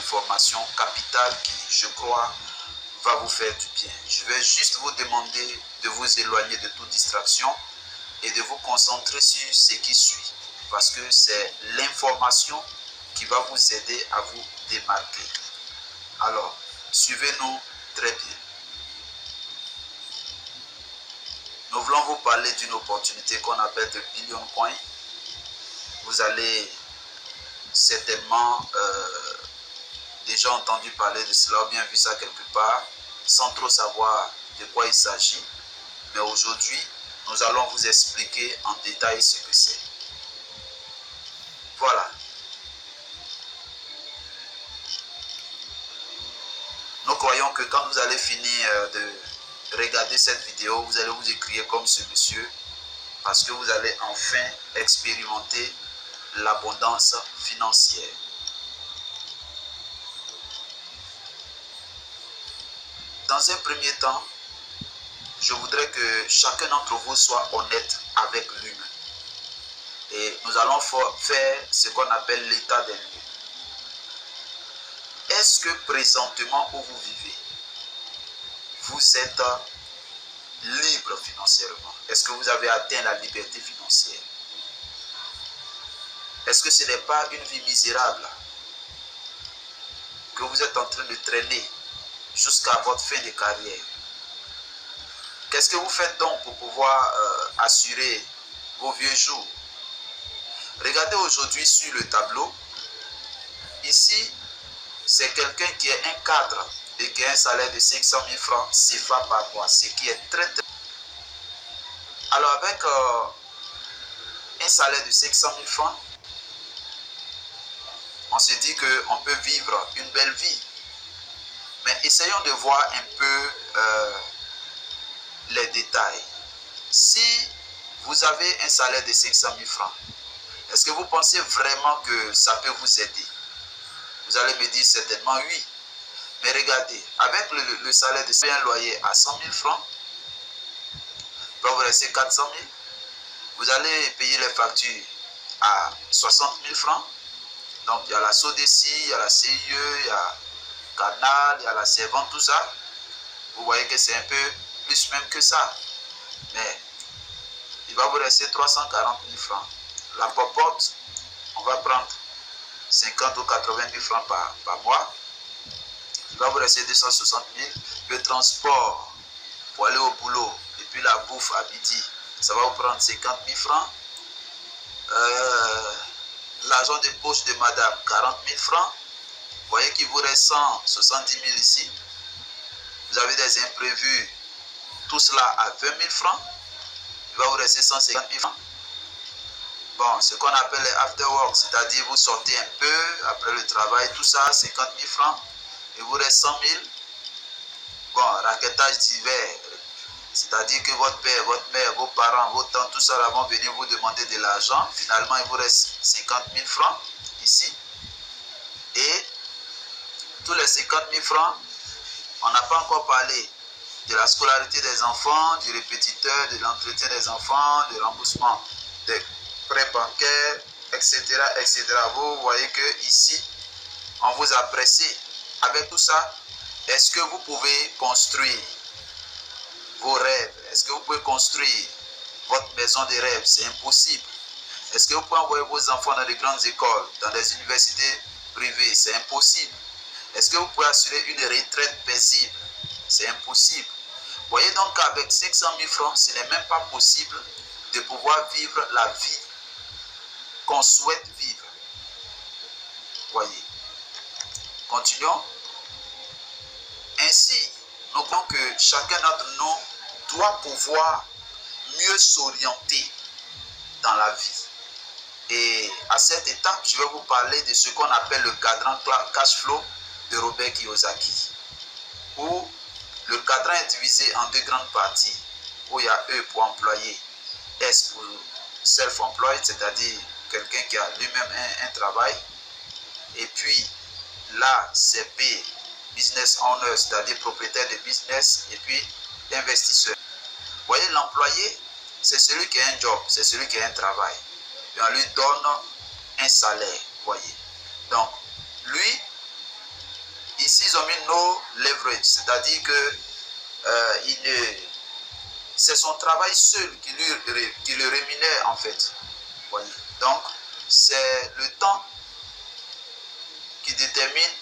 information capitale qui, je crois, va vous faire du bien. Je vais juste vous demander de vous éloigner de toute distraction et de vous concentrer sur ce qui suit, parce que c'est l'information qui va vous aider à vous démarquer. Alors, suivez-nous très bien. Nous voulons vous parler d'une opportunité qu'on appelle de Billion Coin. Vous allez certainement déjà entendu parler de cela ou bien vu ça quelque part sans trop savoir de quoi il s'agit. Mais aujourd'hui, nous allons vous expliquer en détail ce que c'est. Voilà. Nous croyons que quand vous allez finir de regarder cette vidéo, vous allez vous écrire comme ce monsieur, parce que vous allez enfin expérimenter l'abondance financière. Dans un premier temps, je voudrais que chacun d'entre vous soit honnête avec lui-même. Et nous allons faire ce qu'on appelle l'état des lieux. Est-ce que présentement où vous vivez, vous êtes libre financièrement? Est-ce que vous avez atteint la liberté financière? Est-ce que ce n'est pas une vie misérable que vous êtes en train de traîner jusqu'à votre fin de carrière? Qu'est-ce que vous faites donc pour pouvoir assurer vos vieux jours? Regardez aujourd'hui sur le tableau. Ici, c'est quelqu'un qui est un cadre et qui a un salaire de 500 000 francs CFA par mois, ce qui est très très... Alors avec un salaire de 500 000 francs, on se dit qu'on peut vivre une belle vie. Mais essayons de voir un peu les détails. Si vous avez un salaire de 500 000 francs, est-ce que vous pensez vraiment que ça peut vous aider? Vous allez me dire certainement oui. Mais regardez, avec le salaire de un loyer à 100 000 francs, il va vous rester 400 000. Vous allez payer les factures à 60 000 francs. Donc il y a la SODECI, il y a la CIE, il y a Canal, il y a la servante, tout ça. Vous voyez que c'est un peu plus même que ça. Mais il va vous rester 340 000 francs. La popote, on va prendre 50 ou 80 000 francs par mois. Il va vous rester 260 000. Le transport pour aller au boulot et puis la bouffe à midi, ça va vous prendre 50 000 francs. L'argent de poche de madame, 40 000 francs. Vous voyez qu'il vous reste 170 000 ici. Vous avez des imprévus, tout cela à 20 000 francs. Il va vous rester 150 000 francs. Bon, ce qu'on appelle les after-work, c'est-à-dire vous sortez un peu après le travail, tout ça, 50 000 francs. Il vous reste 100 000. Bon, raquettage divers, c'est-à-dire que votre père, votre mère, vos parents, vos tantes, tout ça là, vont venir vous demander de l'argent. Finalement, il vous reste 50 000 francs ici. Et tous les 50 000 francs, on n'a pas encore parlé de la scolarité des enfants, du répétiteur, de l'entretien des enfants, du remboursement des prêts bancaires, etc., etc. Vous voyez que ici, on vous a pressé. Avec tout ça, est-ce que vous pouvez construire vos rêves? Est-ce que vous pouvez construire votre maison de rêve? C'est impossible. Est-ce que vous pouvez envoyer vos enfants dans des grandes écoles, dans des universités privées? C'est impossible. Est-ce que vous pouvez assurer une retraite paisible? C'est impossible. Vous voyez donc qu'avec 500 000 francs, ce n'est même pas possible de pouvoir vivre la vie qu'on souhaite vivre. Voyez. Continuons. Ainsi, nous croyons que chacun d'entre nous doit pouvoir mieux s'orienter dans la vie. Et à cette étape, je vais vous parler de ce qu'on appelle le cadran cash flow de Robert Kiyosaki, où le cadran est divisé en deux grandes parties, où il y a E pour employé, S pour self-employed, c'est-à-dire quelqu'un qui a lui-même un travail, et puis là c'est B, business owner, c'est-à-dire propriétaire de business, et puis investisseur. Vous voyez, l'employé, c'est celui qui a un job, c'est celui qui a un travail. Et on lui donne un salaire, voyez. Donc, lui, ils ont mis no leverage, c'est-à-dire que c'est son travail seul qui le rémunère en fait. Voyez. Donc, c'est le temps qui détermine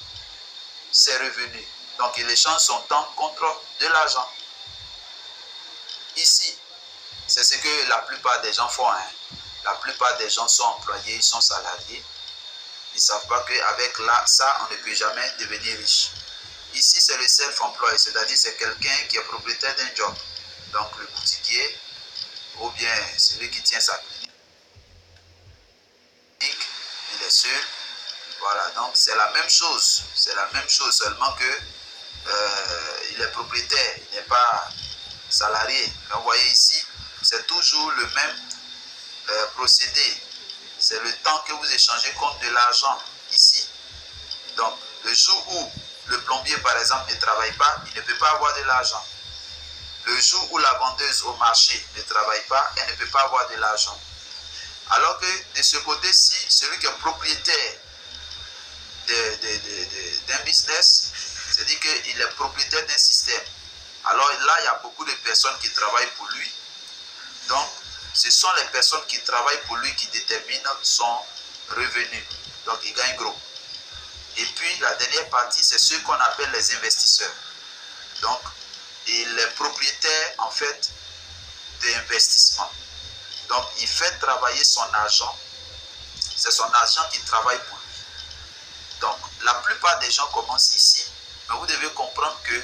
ses revenus. Donc, il échange son temps contre de l'argent. Ici, c'est ce que la plupart des gens font. La plupart des gens sont employés, ils sont salariés. Ils ne savent pas qu'avec ça, on ne peut jamais devenir riche. Ici, c'est le self-employé, c'est-à-dire c'est quelqu'un qui est propriétaire d'un job. Donc, le boutiquier ou bien celui qui tient sa clinique, il est seul. Voilà, donc c'est la même chose. C'est la même chose, seulement que il est propriétaire, il n'est pas salarié. Mais vous voyez ici, c'est toujours le même procédé. C'est le temps que vous échangez contre de l'argent ici. Donc, le jour où le plombier, par exemple, ne travaille pas, il ne peut pas avoir de l'argent. Le jour où la vendeuse au marché ne travaille pas, elle ne peut pas avoir de l'argent. Alors que de ce côté-ci, celui qui est propriétaire d'un business, c'est-à-dire qu'il est propriétaire d'un système. Alors là, il y a beaucoup de personnes qui travaillent pour lui. Donc, ce sont les personnes qui travaillent pour lui qui déterminent son revenu. Donc, il gagne gros. Et puis, la dernière partie, c'est ceux qu'on appelle les investisseurs. Donc, il est propriétaire, en fait, d'investissement. Donc, il fait travailler son argent. C'est son argent qui travaille pour lui. Donc, la plupart des gens commencent ici, mais vous devez comprendre que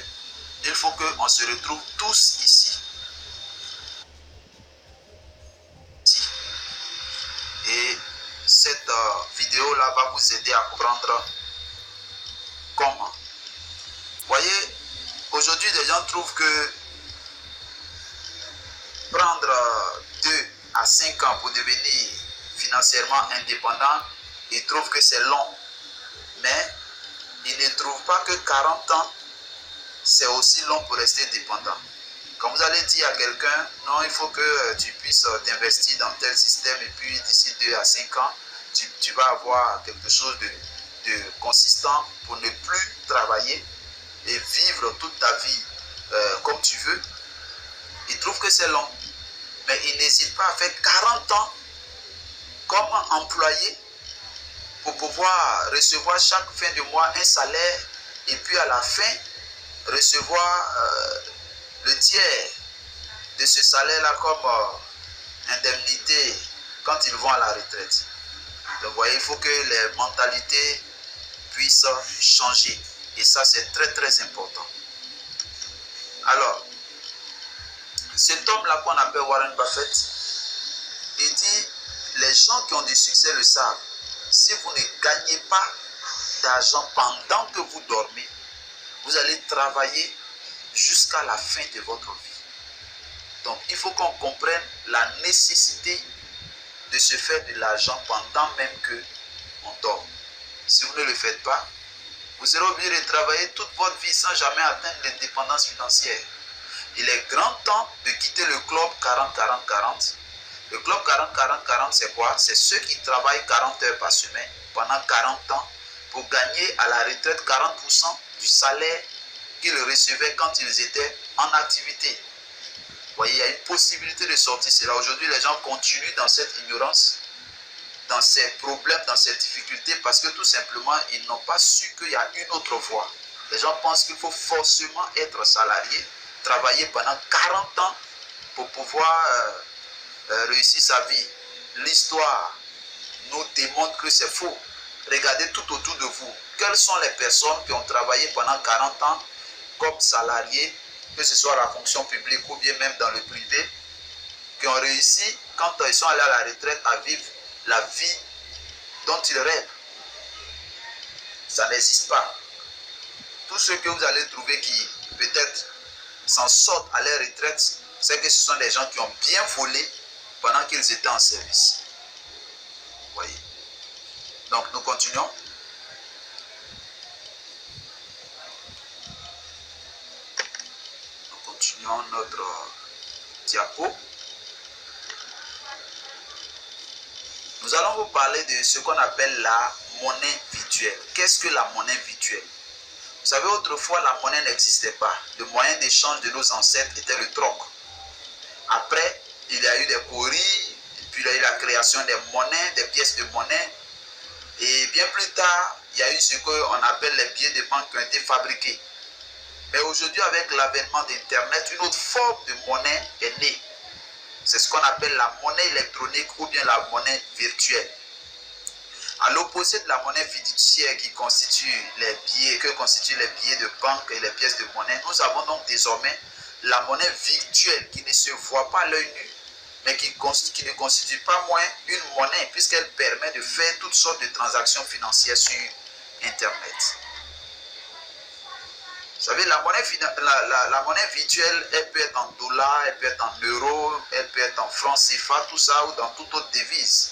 il faut qu'on se retrouve tous ici. Et cette vidéo-là va vous aider à comprendre comment. Vous voyez, aujourd'hui, les gens trouvent que prendre 2 à 5 ans pour devenir financièrement indépendant, ils trouvent que c'est long. Mais ils ne trouvent pas que 40 ans, c'est aussi long pour rester dépendant. Quand vous allez dire à quelqu'un, non, il faut que tu puisses t'investir dans tel système et puis d'ici 2 à 5 ans, tu vas avoir quelque chose de consistant pour ne plus travailler et vivre toute ta vie comme tu veux. Ils trouvent que c'est long. Mais ils n'hésitent pas à faire 40 ans comme employé pour pouvoir recevoir chaque fin de mois un salaire et puis à la fin recevoir le tiers de ce salaire-là comme indemnité quand ils vont à la retraite. Donc vous voyez, il faut que les mentalités puissent changer. Et ça, c'est très très important. Alors, cet homme-là qu'on appelle Warren Buffett, il dit, les gens qui ont du succès le savent. Si vous ne gagnez pas d'argent pendant que vous dormez, vous allez travailler jusqu'à la fin de votre vie. Donc, il faut qu'on comprenne la nécessité de se faire de l'argent pendant même qu'on dort. Si vous ne le faites pas, vous serez obligé de travailler toute votre vie sans jamais atteindre l'indépendance financière. Il est grand temps de quitter le club 40-40-40. Le club 40-40-40, c'est quoi? C'est ceux qui travaillent 40 heures par semaine pendant 40 ans pour gagner à la retraite 40% du salaire qu'ils recevaient quand ils étaient en activité. Vous voyez, il y a une possibilité de sortir cela. Aujourd'hui, les gens continuent dans cette ignorance, dans ces problèmes, dans ces difficultés, parce que tout simplement, ils n'ont pas su qu'il y a une autre voie. Les gens pensent qu'il faut forcément être salarié, travailler pendant 40 ans pour pouvoir réussir sa vie. L'histoire nous démontre que c'est faux. Regardez tout autour de vous. Quelles sont les personnes qui ont travaillé pendant 40 ans comme salariés, que ce soit à la fonction publique ou bien même dans le privé, qui ont réussi, quand ils sont allés à la retraite, à vivre la vie dont ils rêvent? Ça n'existe pas. Tous ceux que vous allez trouver qui peut-être s'en sortent à leur retraite, c'est que ce sont des gens qui ont bien volé pendant qu'ils étaient en service. Vous voyez. Donc nous continuons. Nous continuons notre diapo. Nous allons vous parler de ce qu'on appelle la monnaie virtuelle. Qu'est-ce que la monnaie virtuelle? Vous savez, autrefois, la monnaie n'existait pas. Le moyen d'échange de nos ancêtres était le troc. Après, il y a eu des courriers, puis il y a eu la création des monnaies, des pièces de monnaie. Et bien plus tard, il y a eu ce qu'on appelle les billets de banque qui ont été fabriqués. Mais aujourd'hui, avec l'avènement d'Internet, une autre forme de monnaie est née. C'est ce qu'on appelle la monnaie électronique ou bien la monnaie virtuelle. À l'opposé de la monnaie fiduciaire qui constitue les billets, que constituent les billets de banque et les pièces de monnaie, nous avons donc désormais la monnaie virtuelle qui ne se voit pas à l'œil nu, mais qui ne constitue pas moins une monnaie puisqu'elle permet de faire toutes sortes de transactions financières sur Internet. Vous savez, la monnaie virtuelle, elle peut être en dollars, elle peut être en euros, elle peut être en francs CFA, tout ça, ou dans toute autre devise.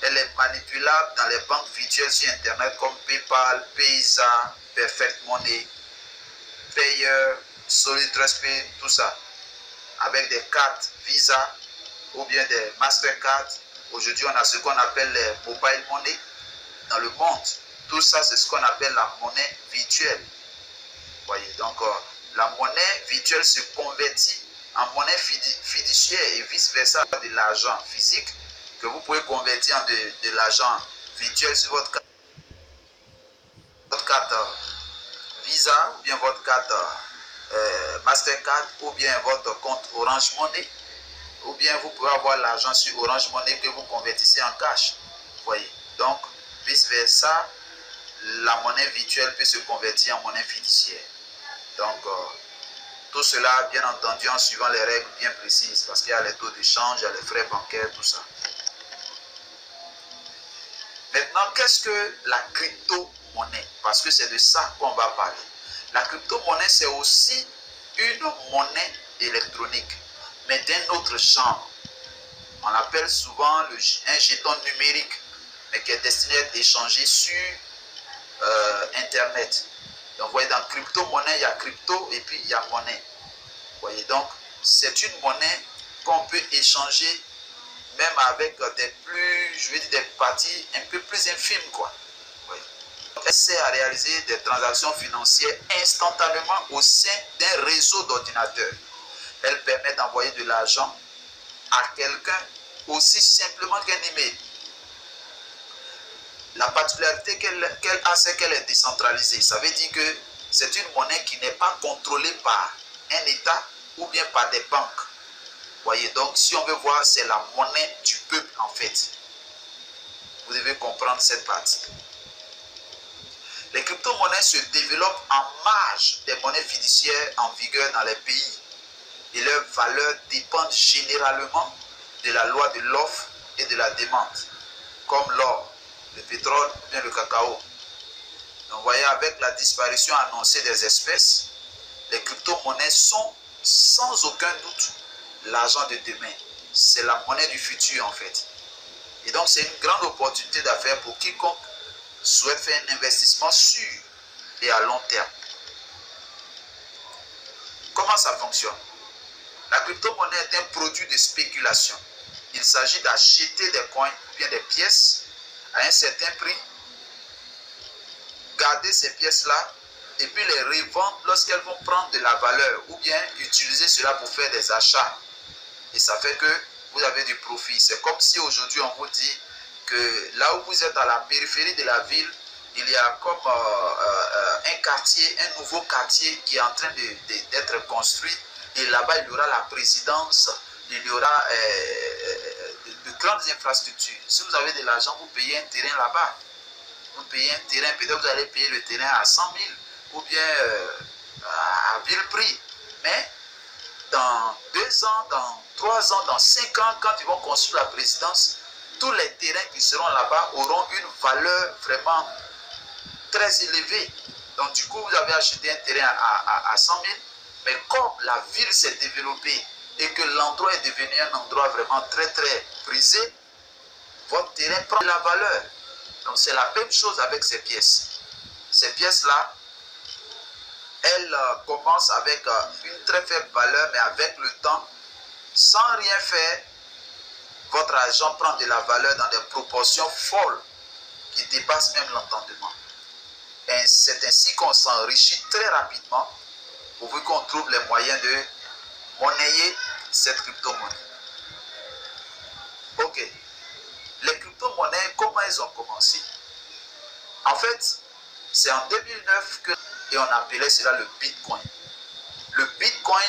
Elle est manipulable dans les banques virtuelles sur Internet comme PayPal, Payza, Perfect Money, Payer, SolidTrustPay, tout ça. Avec des cartes Visa ou bien des Mastercard. Aujourd'hui, on a ce qu'on appelle les mobile money dans le monde. Tout ça, c'est ce qu'on appelle la monnaie virtuelle. Voyez, donc la monnaie virtuelle se convertit en monnaie fiduciaire et vice-versa de l'argent physique que vous pouvez convertir en de l'argent virtuel sur votre carte Visa ou bien votre carte Mastercard ou bien votre compte Orange Money ou bien vous pouvez avoir l'argent sur Orange Money que vous convertissez en cash. Voyez, donc vice-versa, la monnaie virtuelle peut se convertir en monnaie fiduciaire. Donc, tout cela, bien entendu, en suivant les règles bien précises, parce qu'il y a les taux d'échange, il y a les frais bancaires, tout ça. Maintenant, qu'est-ce que la crypto-monnaie? Parce que c'est de ça qu'on va parler. La crypto-monnaie, c'est aussi une monnaie électronique, mais d'un autre genre. On l'appelle souvent un jeton numérique, mais qui est destiné à être échangé sur Internet. Donc, vous voyez, dans crypto-monnaie, il y a crypto et puis il y a monnaie. Vous voyez, donc, c'est une monnaie qu'on peut échanger même avec des parties un peu plus infimes, quoi. Vous voyez. Donc, elle sert à réaliser des transactions financières instantanément au sein d'un réseau d'ordinateurs. Elle permet d'envoyer de l'argent à quelqu'un aussi simplement qu'un email. La particularité qu'elle a, c'est qu'elle est décentralisée. Ça veut dire que c'est une monnaie qui n'est pas contrôlée par un État ou bien par des banques. Voyez, donc si on veut voir, c'est la monnaie du peuple en fait. Vous devez comprendre cette partie. Les crypto-monnaies se développent en marge des monnaies fiduciaires en vigueur dans les pays. Et leurs valeurs dépendent généralement de la loi de l'offre et de la demande, comme l'or, le pétrole ou bien le cacao. Donc, vous voyez, avec la disparition annoncée des espèces, les crypto-monnaies sont sans aucun doute l'argent de demain. C'est la monnaie du futur en fait. Et donc, c'est une grande opportunité d'affaires pour quiconque souhaite faire un investissement sûr et à long terme. Comment ça fonctionne? La crypto-monnaie est un produit de spéculation. Il s'agit d'acheter des coins ou bien des pièces à un certain prix, garder ces pièces-là et puis les revendre lorsqu'elles vont prendre de la valeur ou bien utiliser cela pour faire des achats. Et ça fait que vous avez du profit. C'est comme si aujourd'hui on vous dit que là où vous êtes à la périphérie de la ville, il y a comme un quartier, un nouveau quartier qui est en train d'être construit. Et là-bas, il y aura la présidence, il y aura de grandes infrastructures. Si vous avez de l'argent, vous payez un terrain là-bas. Vous payez un terrain, peut-être vous allez payer le terrain à 100 000 ou bien à vil prix. Mais dans 2 ans, dans 3 ans, dans 5 ans, quand ils vont construire la présidence, tous les terrains qui seront là-bas auront une valeur vraiment très élevée. Donc du coup, vous avez acheté un terrain à 100 000, mais comme la ville s'est développée et que l'endroit est devenu un endroit vraiment très très prisé, votre terrain prend de la valeur. Donc c'est la même chose avec ces pièces. Ces pièces-là, elles commencent avec une très faible valeur, mais avec le temps, sans rien faire, votre argent prend de la valeur dans des proportions folles qui dépassent même l'entendement. c'est ainsi qu'on s'enrichit très rapidement, pourvu qu'on trouve les moyens de monnayer cette crypto-monnaie. Ok. Les crypto-monnaies, comment elles ont commencé? En fait, c'est en 2009 et on appelait cela le Bitcoin. Le Bitcoin,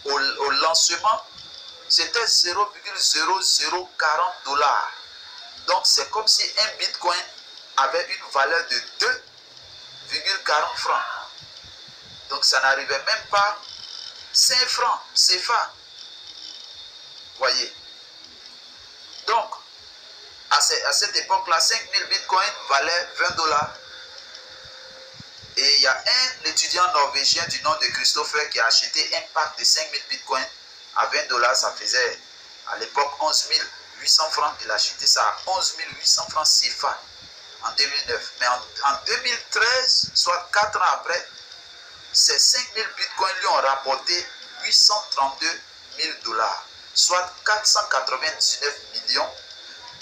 au lancement, c'était 0,0040 $. Donc, c'est comme si un Bitcoin avait une valeur de 2,40 francs. Donc, ça n'arrivait même pas 5 francs CFA. Voyez. Donc, à cette époque-là, 5000 bitcoins valaient 20 $. Et il y a un étudiant norvégien du nom de Christopher qui a acheté un pack de 5000 bitcoins à 20 $. Ça faisait à l'époque 11 800 francs. Il a acheté ça à 11 800 francs CFA en 2009. Mais en 2013, soit 4 ans après, ces 5000 bitcoins lui ont rapporté 832 000 $, soit 499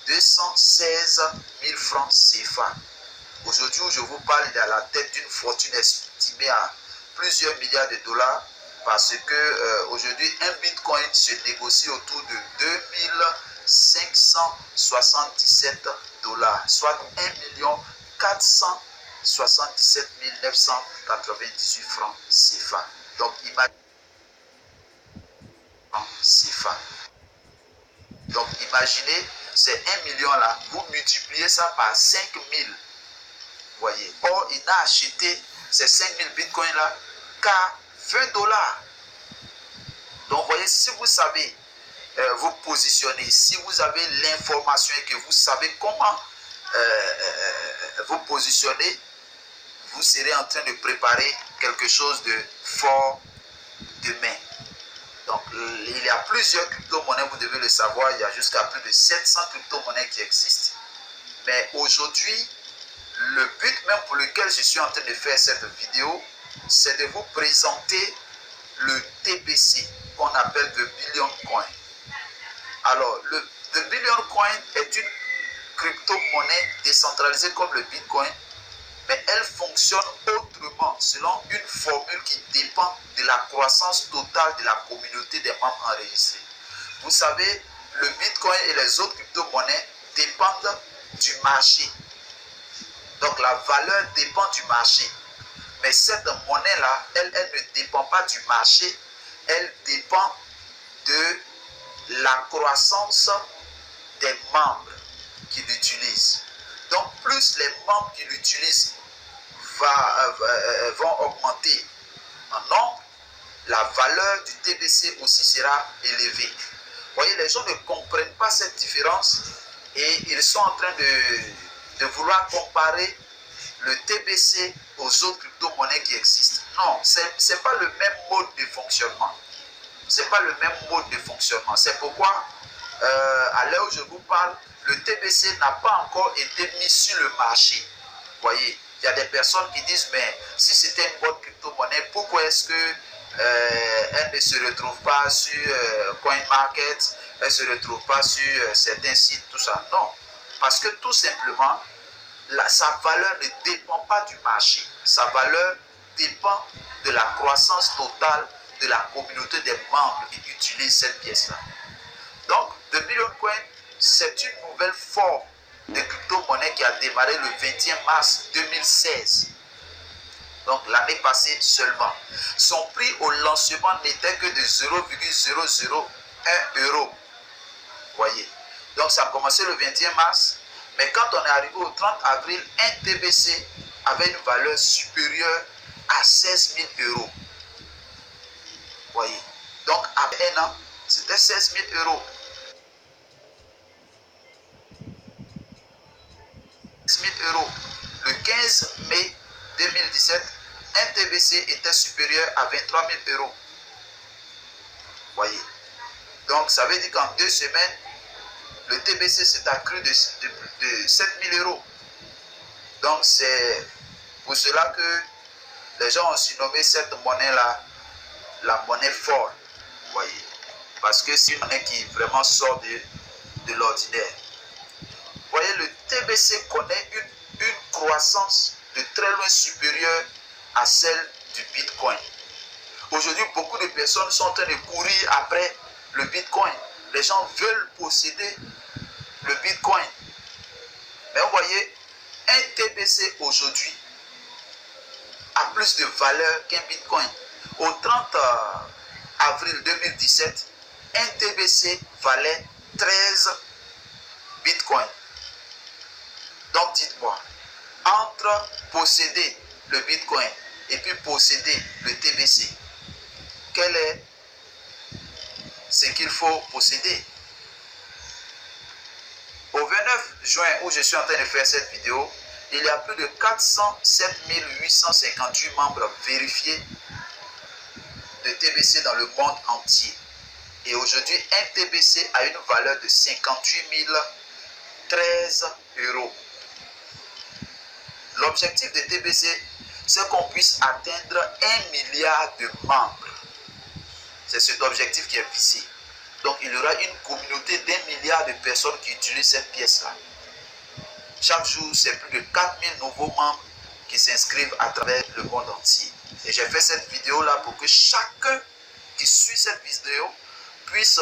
216 000 francs CFA. Aujourd'hui où je vous parle, il est à la tête d'une fortune estimée à plusieurs milliards de $, parce que aujourd'hui un bitcoin se négocie autour de 2577 $, soit 1 477 998 francs CFA. Donc imaginez, c'est 1 million là, vous multipliez ça par 5000. Voyez. Or, il n'a acheté ces 5000 bitcoins là qu'à 20 $. Donc, voyez, si vous savez vous positionner, si vous avez l'information et que vous savez comment vous positionner, vous serez en train de préparer quelque chose de fort demain. Donc, il y a plusieurs crypto-monnaies, vous devez le savoir, il y a jusqu'à plus de 700 crypto-monnaies qui existent. Mais aujourd'hui, le but même pour lequel je suis en train de faire cette vidéo, c'est de vous présenter le TBC, qu'on appelle le Billion Coin. Alors, le Billion Coin est une crypto-monnaie décentralisée comme le Bitcoin, mais elle fonctionne autrement, selon une formule qui dépend de la croissance totale de la communauté des membres enregistrés. Vous savez, le Bitcoin et les autres crypto-monnaies dépendent du marché. Donc la valeur dépend du marché. Mais cette monnaie-là, elle ne dépend pas du marché, elle dépend de la croissance des membres qui l'utilisent. Donc plus les membres qui l'utilisent vont augmenter en nombre, la valeur du TBC aussi sera élevée. Vous voyez, les gens ne comprennent pas cette différence et ils sont en train de vouloir comparer le TBC aux autres crypto-monnaies qui existent. Non, ce n'est pas le même mode de fonctionnement. C'est pas le même mode de fonctionnement. C'est pourquoi, à l'heure où je vous parle, le TBC n'a pas encore été mis sur le marché. Vous voyez, il y a des personnes qui disent, mais si c'était une bonne crypto-monnaie, pourquoi est-ce que elle ne se retrouve pas sur CoinMarket, elle ne se retrouve pas sur certains sites, tout ça? Non, parce que tout simplement, sa valeur ne dépend pas du marché. Sa valeur dépend de la croissance totale de la communauté des membres qui utilisent cette pièce-là. Donc, le Billion Coin, c'est une nouvelle forme de crypto-monnaie qui a démarré le 21 mars 2016. Donc, l'année passée seulement. Son prix au lancement n'était que de 0,001 €. Voyez. Donc, ça a commencé le 21 mars. Mais quand on est arrivé au 30 avril, un TBC avait une valeur supérieure à 16 000 €. Voyez. Donc, après un an, c'était 16 000 €. 16 000 €. Le 15 mai 2017, un TBC était supérieur à 23 000 €. Voyez. Donc, ça veut dire qu'en 2 semaines, le TBC s'est accru de 7 000 €. Donc, c'est pour cela que les gens ont surnommé cette monnaie-là la monnaie folle. Voyez. Parce que c'est une monnaie qui vraiment sort de l'ordinaire. Voyez, le TBC connaît une croissance de très loin supérieure à celle du Bitcoin. Aujourd'hui, beaucoup de personnes sont en train de courir après le Bitcoin. Les gens veulent posséder le Bitcoin. Mais vous voyez, un TBC aujourd'hui a plus de valeur qu'un Bitcoin. Au 30 avril 2017, un TBC valait 13 Bitcoins. Donc dites-moi, entre posséder le Bitcoin et puis posséder le TBC, quel est ce qu'il faut posséder? Au 29 juin, où je suis en train de faire cette vidéo, il y a plus de 407 858 membres vérifiés de TBC dans le monde entier. Et aujourd'hui, un TBC a une valeur de 58 013 €. L'objectif de TBC, c'est qu'on puisse atteindre 1 milliard de membres. C'est cet objectif qui est visé. Donc, il y aura une communauté d'1 milliard de personnes qui utilisent cette pièce-là. Chaque jour, c'est plus de 4000 nouveaux membres qui s'inscrivent à travers le monde entier. Et j'ai fait cette vidéo-là pour que chacun qui suit cette vidéo puisse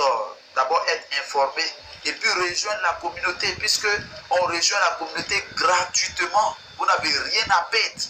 d'abord être informé et puis rejoindre la communauté, puisque on rejoint la communauté gratuitement. Vous n'avez rien à perdre.